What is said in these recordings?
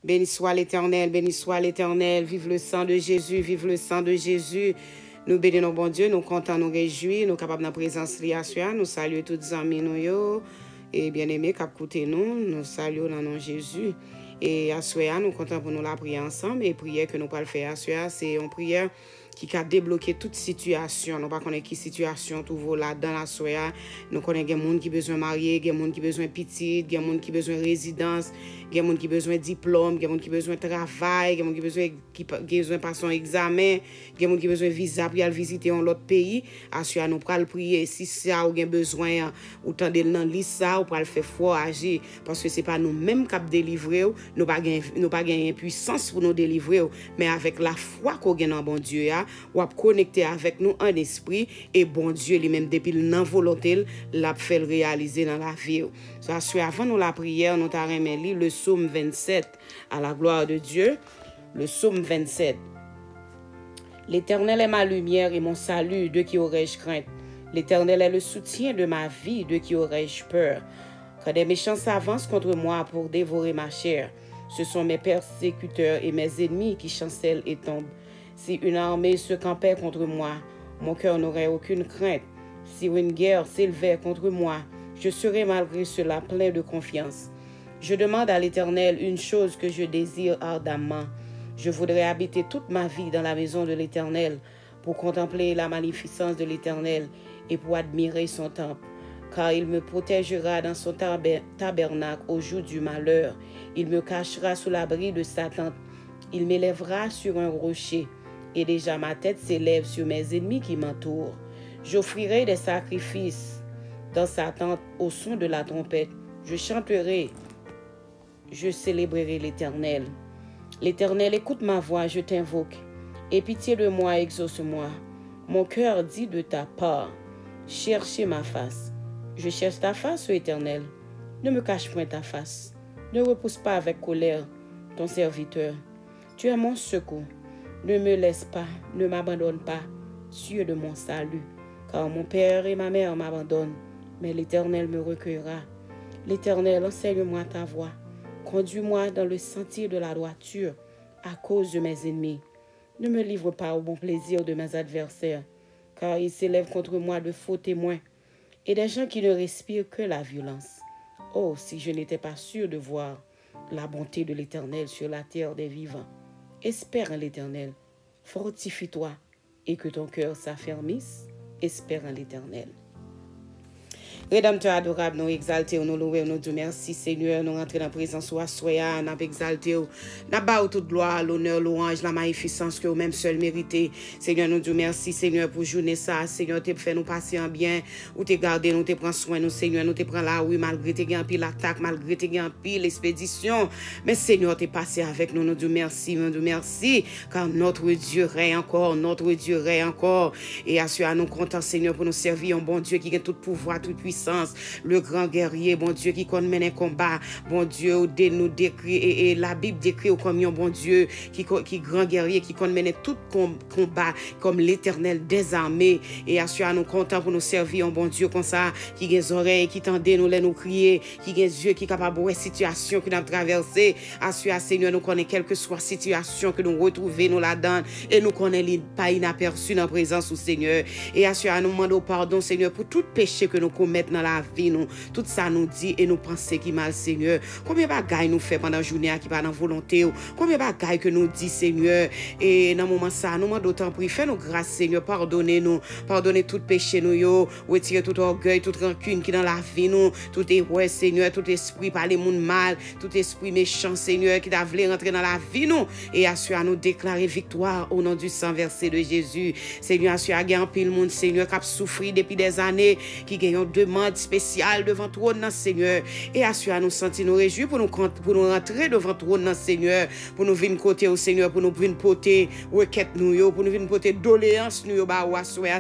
Béni soit l'Éternel, béni soit l'Éternel. Vive le sang de Jésus, vive le sang de Jésus. Nous bénissons, bon Dieu, nous comptons, nous réjouis, nous capables de la présence de nous saluons tous les amis, nous, et bien-aimés qui écoutent nous saluons dans le nom de Jésus. Et à soir, nous comptons pour nous la prier ensemble. Et prière que nous pouvons faire à soir, c'est une prière qui a débloqué toute situation. Nous ne connaissons pas qui situation tout là dans la soirée. Nous connaissons des gens qui ont besoin de marier, des gens qui ont besoin de petite, des gens qui ont besoin de résidence, des gens qui ont besoin de diplôme, des gens qui ont besoin de travail, des gens qui ont besoin de passer un examen, des gens qui ont besoin de visa pour aller visiter un autre pays. À ce nous pourrons prier. Si ça a besoin, ou tendez dans liste ça, ou pour le faire fort agir. Parce que ce n'est pas nous-mêmes qui avons délivré, nous n'avons pas gagné puissance pour nous délivrer, mais avec la foi qu'on a dans bon Dieu, ou à connecter avec nous en esprit et bon Dieu lui-même depuis la volonté l'a fait réaliser dans la vie. Ça avant nous la prière nous t'a remis le psaume 27 à la gloire de Dieu. Le psaume 27. L'Éternel est ma lumière et mon salut, de qui aurais-je crainte? L'Éternel est le soutien de ma vie, de qui aurais-je peur? Quand des méchants s'avancent contre moi pour dévorer ma chair, ce sont mes persécuteurs et mes ennemis qui chancellent et tombent. Si une armée se campait contre moi, mon cœur n'aurait aucune crainte. Si une guerre s'élevait contre moi, je serais malgré cela plein de confiance. Je demande à l'Éternel une chose que je désire ardemment. Je voudrais habiter toute ma vie dans la maison de l'Éternel pour contempler la magnificence de l'Éternel et pour admirer son temple. Car il me protégera dans son tabernacle au jour du malheur. Il me cachera sous l'abri de sa tente. Il m'élèvera sur un rocher. Et déjà ma tête s'élève sur mes ennemis qui m'entourent. J'offrirai des sacrifices dans sa tente au son de la trompette. Je chanterai, je célébrerai l'Éternel. L'Éternel, écoute ma voix, je t'invoque. Aie pitié de moi, exauce-moi. Mon cœur dit de ta part, cherchez ma face. Je cherche ta face, ô Éternel. Ne me cache point ta face. Ne repousse pas avec colère ton serviteur. Tu es mon secours. Ne me laisse pas, ne m'abandonne pas, Dieu de mon salut, car mon père et ma mère m'abandonnent, mais l'Éternel me recueillera. L'Éternel, enseigne-moi ta voie, conduis-moi dans le sentier de la droiture, à cause de mes ennemis. Ne me livre pas au bon plaisir de mes adversaires, car ils s'élèvent contre moi de faux témoins, et des gens qui ne respirent que la violence. Oh, si je n'étais pas sûr de voir la bonté de l'Éternel sur la terre des vivants. Espère en l'Éternel, fortifie-toi et que ton cœur s'affermisse. Espère en l'Éternel. Rédempteur adorable, nous exaltons, nous louons, nous disons merci Seigneur, nous rentrons dans la présence de Soya, nous exaltons, nous battons toute gloire, l'honneur, louange, la magnificence que vous-même seul méritez. Seigneur, nous disons merci Seigneur pour journée ça. Seigneur, tu fait nous passer en bien, ou tu gardé, nous te prends soin, nous Seigneur, nous te prends là, oui, malgré tes gains pile l'attaque, malgré tes gains pile l'expédition. Mais Seigneur, tu es passé avec nous, nous disons merci, car notre Dieu règne encore, notre Dieu règne encore. Et assure nous comptons Seigneur pour nous servir un bon Dieu qui a tout pouvoir, toute puissance. Le grand guerrier, bon Dieu, qui mène un combat, bon Dieu, nous décrit, et la Bible décrit comme un bon Dieu, qui grand guerrier, qui mène tout combat, comme l'Éternel des armées, et assure nous content pour nous servir un bon Dieu comme ça, qui a des oreilles, qui tendait nous crier, qui a des yeux, qui est capable de voir situation que nous avons traversée. Assure Seigneur, nous connaissons quelle que soit la situation que nous retrouvons, nous là-dedans, et nous connaissons pas inaperçu dans la présence du Seigneur. Et assure nous demandons pardon, Seigneur, pour tout péché que nous commettons dans la vie, nous. Tout ça nous dit et nous pensons qui mal, Seigneur. Combien de bagailles nous fait pendant la journée qui pas dans volonté? Combien de bagailles que nous dit, Seigneur? Et dans le moment ça, nous demandons d'autant prix. Fais-nous grâce, Seigneur. Pardonnez-nous. Pardonnez tout péché, nous, yo. Retirez tout orgueil, toute rancune qui dans la vie, nous. Tout est Seigneur. Tout esprit par les monde mal. Tout esprit méchant, Seigneur, qui t'a voulu rentrer dans la vie, nous. Et assure à nous déclarer victoire au nom du sang versé de Jésus. Seigneur, assure à gagner un pile monde, Seigneur, qui a souffert depuis des années, qui gagne une demande spéciale devant toi, Seigneur. Et assure à nous sentir nous réjouir pour nous rentrer devant toi, Seigneur. Pour nous venir côté au Seigneur, pour nous venir porter requête nous, pour nous venir porter doléance nous,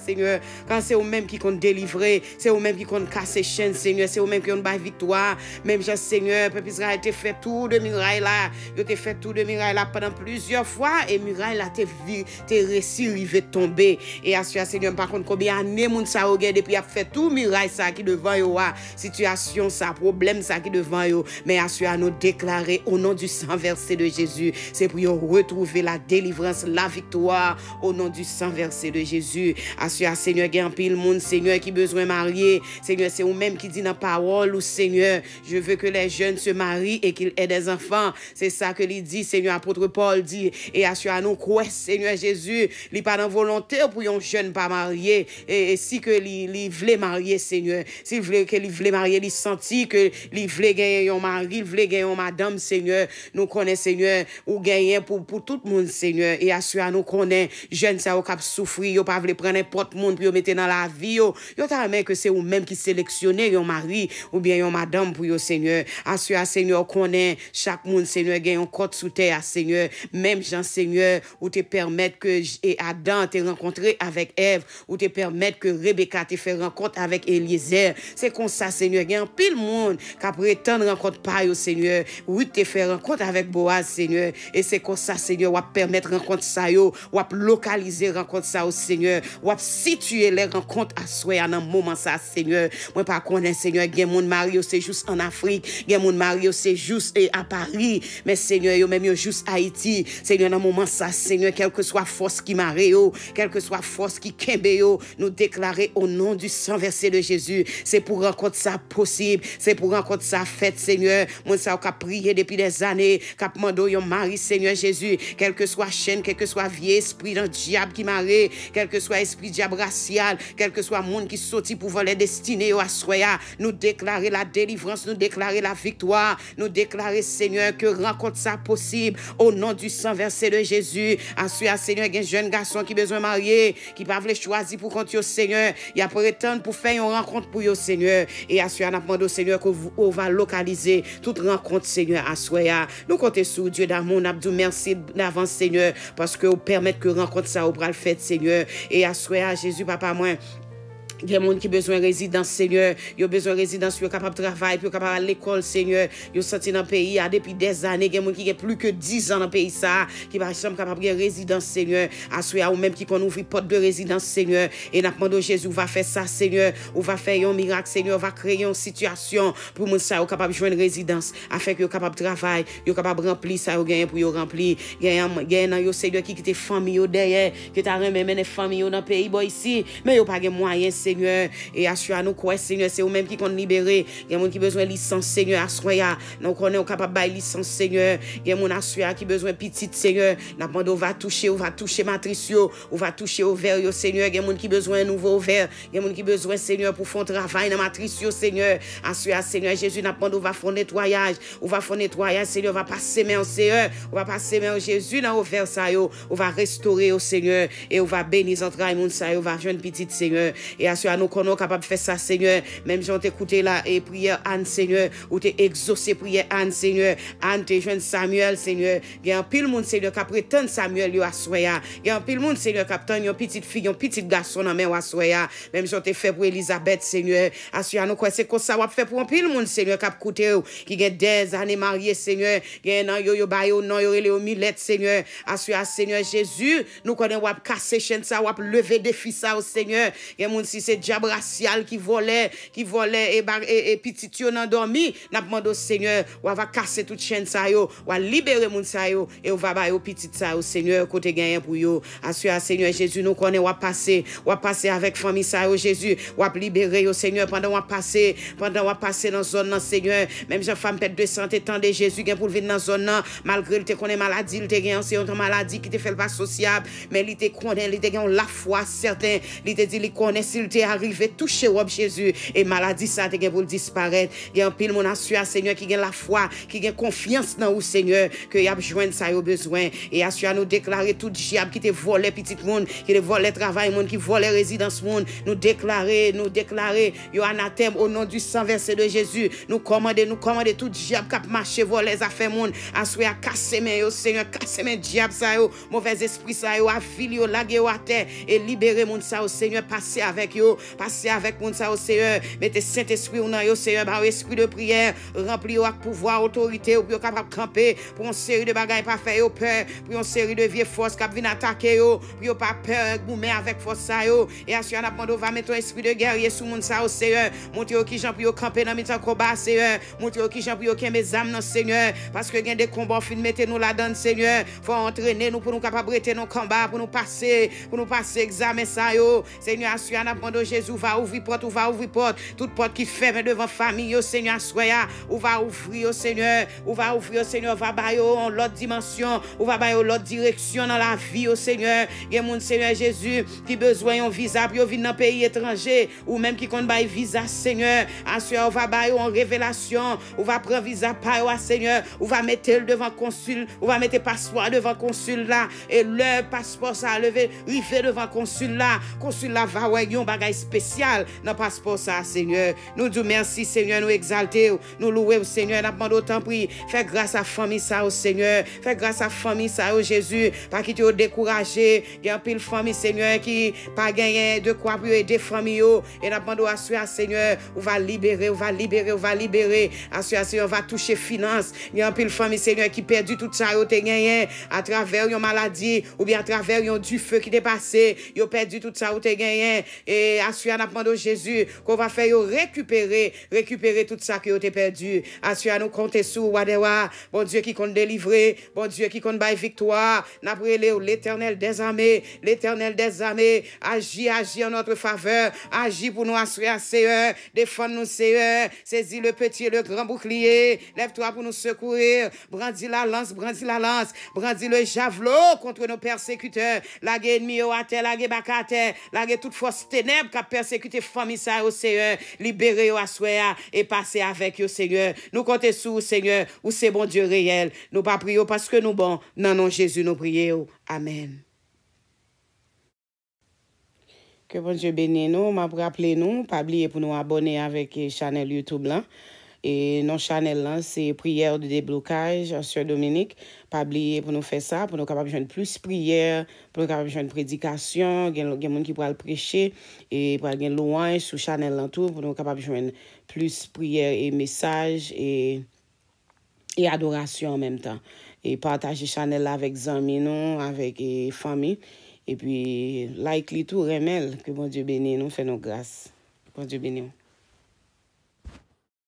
Seigneur. Quand c'est eux-mêmes qui comptent délivrer, c'est eux-mêmes qui comptent casser chaînes, Seigneur. C'est eux-mêmes qui ont une victoire. Même Jean, Seigneur, peuple Israël, t'es fait tout de mirailles là. T'es fait tout de mirailles là pendant plusieurs fois. Et mirailles là, t'es réussi, rivé tomber. Et assure, Seigneur, par contre, combien d'années, moun sa regardé depuis a fait tout miraille ça qui devant yo, situation ça, problème ça qui devant yo, mais assure à nous déclarer au nom du sang versé de Jésus, c'est pour retrouver la délivrance, la victoire au nom du sang versé de Jésus. Assure Seigneur, il y a un pile monde, Seigneur, qui besoin de marier. Seigneur, c'est vous-même qui dit dans la parole, ou Seigneur, je veux que les jeunes se marient et qu'ils aient des enfants. C'est ça que il dit, Seigneur, apôtre Paul dit, et assure à nous, quoi, Seigneur Jésus, il pas dans volonté pour un jeune pas marié, et si que il voulait marier, Seigneur, s'il voulait que il voulait marier, il sentit que il voulait gagner un mari, il voulait gagner une madame, Seigneur, nous connaissons, Seigneur, ou gagner pour tout le monde, Seigneur, et assure à nous connaît, jeunes ça au cap souffrir, yo pas voulait prendre n'importe monde pour mettre dans la vie, yo t'a que c'est ou même qui sélectionner un mari ou bien une madame pour yo, Seigneur. Assure à Seigneur connaît chaque monde, Seigneur, gagne un code sous terre, Seigneur, même Jean, Seigneur, ou te permettre que Adam te rencontré avec Ève, ou te permettre que Rebecca te fait rencontre avec Eliezer. C'est comme ça, Seigneur, il y a un pile monde qui prétend rencontre pas yo, Seigneur. Oui, te fait rencontre avec Boaz, Seigneur, et c'est comme ça, Seigneur, ou permettre rencontre ça yo, ou localiser rencontre ça au Seigneur, ou situer les rencontres à soi dans moment ça, Seigneur. Moi pas connaître, Seigneur, il y a monde marié c'est juste en Afrique, il y a monde marié c'est juste à Paris, mais Seigneur, yo même yo juste Haïti. Seigneur, dans moment ça, Seigneur, quelle que soit force qui marie yo, quelle que soit force qui kembe yo, nous déclarer au nom du sang versé de Jésus, c'est pour rencontre ça possible, c'est pour rencontre ça fait, Seigneur. Moi ça qu'a prié depuis des années, qu'a demandé yon mari, Seigneur Jésus, quel que soit chaîne, quel que soit vieux esprit dans diable qui marie, quel que soit esprit diable racial, quel que soit monde qui sorti pour voler destinée à soya, nous déclarer la délivrance, nous déclarer la victoire, nous déclarer, Seigneur, que rencontre ça possible au nom du sang versé de Jésus. Assure, Seigneur, il y a un jeune garçon qui besoin de marier, qui pas veut choisir pour compte, Seigneur, il a prétendre pour faire une rencontre pour vous, Seigneur, et assure, n'a demandé au Seigneur que vous va localiser toute rencontre, Seigneur, à soya. Nous comptons sur Dieu d'amour, nous avons merci d'avance, Seigneur, parce que vous permettez que rencontre ça au bras le fait, Seigneur, et assure, Jésus, papa, moi, il y a des gens qui ont besoin de résidence, Seigneur. Ils ont besoin de résidence, ils sont capables de travailler, ils sont capables d'aller à l'école, Seigneur. Ils sont sortis dans le pays depuis des années. Il y a des gens qui ont plus que 10 ans dans le pays, ça, qui sont capables de résidence, Seigneur. Assoya ou même qui ont ouvert porte de résidence, Seigneur. Et nous demandons Jésus, va faire ça, Seigneur. Ou va faire un miracle, Seigneur. Va créer une situation pour que ça, capable de jouer une résidence, afin que capable de travailler, ils sont capables de remplir ça, pour remplir. Il y a un Seigneur qui quitte famille derrière, qui t'a remis les familles dans le pays, ici, mais ils n'ont pas de moyens, Seigneur, et assure nous quoi, Seigneur, c'est eux-mêmes qui sont libérés. Il y a des gens qui ont besoin de licence, Seigneur, assoya. Nous connaissons capable de licence, Seigneur. Il y a des gens qui ont besoin de petite, Seigneur. Nous demandons, on va toucher matrice, on va toucher au verre, Seigneur. Il y a des gens qui ont besoin de nouveau verre. Il y a des gens qui ont besoin, Seigneur, pour faire un travail dans matrice, Seigneur. Assure, Seigneur Jésus, nous demandons, on va faire un nettoyage. On va faire un nettoyage, Seigneur. On va passer main au Seigneur. On va passer main au Jésus dans le verre, ça, on va restaurer au Seigneur. Et on va bénir entre les gens, on va jeune petite, Seigneur. Et assure, nous qu'on est capable de faire ça, Seigneur. Même si on t'écouté là, et prière Anne, Seigneur, ou t'es exaucé prière Anne, Seigneur. Anne, t'es jeune Samuel, Seigneur. Il y a un pile monde, Seigneur, qui prétend Samuel, yo assoya. Il y a un pile monde, Seigneur, qui attend une petite fille, un petit garçon dans main assoya. Même si on t'est fait pour Elisabeth, Seigneur. Assure nous quoi, c'est comme ça, on fait pour un pile monde, Seigneur, qui a coûté, qui a des années mariés, Seigneur. Il y a un yo bayo, non, yo les millet, Seigneur. Assure, Seigneur Jésus, nous connaissons, on casser chaîne ça, on lever défi ça, Seigneur. Il y a monde si c'est diable racial qui volait et petit yo nan dormi, n'a demandé au Seigneur, on va casser toute chaîne ça yo, on va libérer moun ça yo et on va ba yo petit ça au Seigneur côté gagné pour yo. Assure Seigneur Jésus, nous connaît on va passer avec famille ça yo Jésus, on va libérer au Seigneur pendant on va passer dans zone nan Seigneur, même jeune femme pète de santé tant de Jésus gain pour venir dans zone nan malgré il te connaît maladie, il te gain c'est une maladie qui te fait pas sociable, mais il te connaît, il te gain la foi certain, il te dit il connaît s'il t'est arrivé toucher robe Jésus et maladie ça te gain pour disparaître. Il y a un pile mon assure Seigneur qui gain la foi, qui gain confiance dans vous Seigneur que y a besoin ça yo besoin et assure nous déclarer tout diable qui te volé petit monde, qui te volé travail monde, qui volé résidence monde, nous déclarer yo anathème au nom du sang versé de Jésus. Nous commander tout diable qui marcher voler les affaires monde, assure à casser mais yo Seigneur, casser mais diable ça yo, mauvais esprit ça yo, affili yo laguer yo à terre et libérer monde ça au Seigneur, passer avec yo yo, passez avec moun sa, Seigneur, mettez Saint-Esprit ou nan yo, Seigneur, par esprit de prière, rempli yo ak pouvoir, autorité, ou yo capable camper, pour une série de bagailles pas faire yo peur, pour une série de vieilles forces qui viennent attaquer yo, pour yo pas peur, goumer avec force ça yo, et assuré n'a demandé va mettre un esprit de guerrier sous moun sa, Seigneur, montre yo qui j'en pour yo camper dans mitan combat, Seigneur, montre yo qui j'en pour yo qui mes âmes, non, Seigneur, parce que gen des combats, fin mettez nous là-dedans, Seigneur, faut entraîner nous pour nous capable rester nos combats, pour nous passer examen ça yo, Seigneur, assuré n'a demandé Jésus va ouvrir porte, toute porte qui ferme devant famille, yo, Seigneur, soya, ou va ouvrir, Seigneur, va bailler en l'autre dimension, ou va bailler l'autre direction dans la vie, Seigneur, gen moun, Seigneur Jésus, qui besoin un visa pour venir dans pays étranger, ou même qui compte bailler visa, Seigneur, assuré, ou va bailler en révélation, ou va prendre visa par Seigneur, ou va mettre le devant consul, ou va mettre passeport devant consul là, et le passeport ça lever, river devant consul là va ouais yon bagay spécial dans passeport ça, Seigneur. Nous disons merci, Seigneur, nous exalter, nous louer, Seigneur, nous demandons autant prix, fais grâce à famille ça, au Seigneur, fais grâce à famille ça, au Jésus, pas qui te découragé, il y a un pile famille, Seigneur, qui pas gagné de quoi pour aider famille, et nous demandons à Seigneur, on va libérer, Seigneur, va toucher finance, il y a un pile famille, Seigneur, qui perdu tout ça, te gagné à travers une maladie, ou bien à travers du feu qui est passé, ils ont perdu tout ça, te gagné, et assuré, nous demandons Jésus, qu'on va faire récupérer tout ça que vous avez perdu. Assurez nous compter sur Wadewa, bon Dieu qui compte délivrer, bon Dieu qui compte bailler victoire. N'après l'Éternel des armées, agit en notre faveur, agit pour nous assurer, Seigneur, défendre nous, Seigneur, saisis le petit et le grand bouclier, lève-toi pour nous secourir, brandis la lance, brandis le javelot contre nos persécuteurs, lague ennemi à terre, lague baka à terre, lague toute force ténèbres qui a persécuté famille ça, au Seigneur, libérez au assoya et passez avec au Seigneur. Nous comptons sur Seigneur, où c'est bon Dieu réel. Nous pas prions parce que nous bon, non, non, Jésus, nous prions. Amen. Que bon Dieu bénisse nous, m'a rappelé nous, pas oublier pour nous abonner avec channel YouTube là. Et notre channel là, c'est prière de déblocage, Sœur Dominique. Pas oublier pour nous faire ça, pour nous capables de faire plus prière, pour nous capables de faire une prédication, il y a des gens qui pourraient le prêcher, et pour avoir louange sur channel là tout, pour nous capables de faire plus prière et message et adoration en même temps. Et partager channel là avec amis, avec famille. Et puis, like li tout, remel, que bon Dieu bénisse nous, fait nos grâces. Bon Dieu bénisse.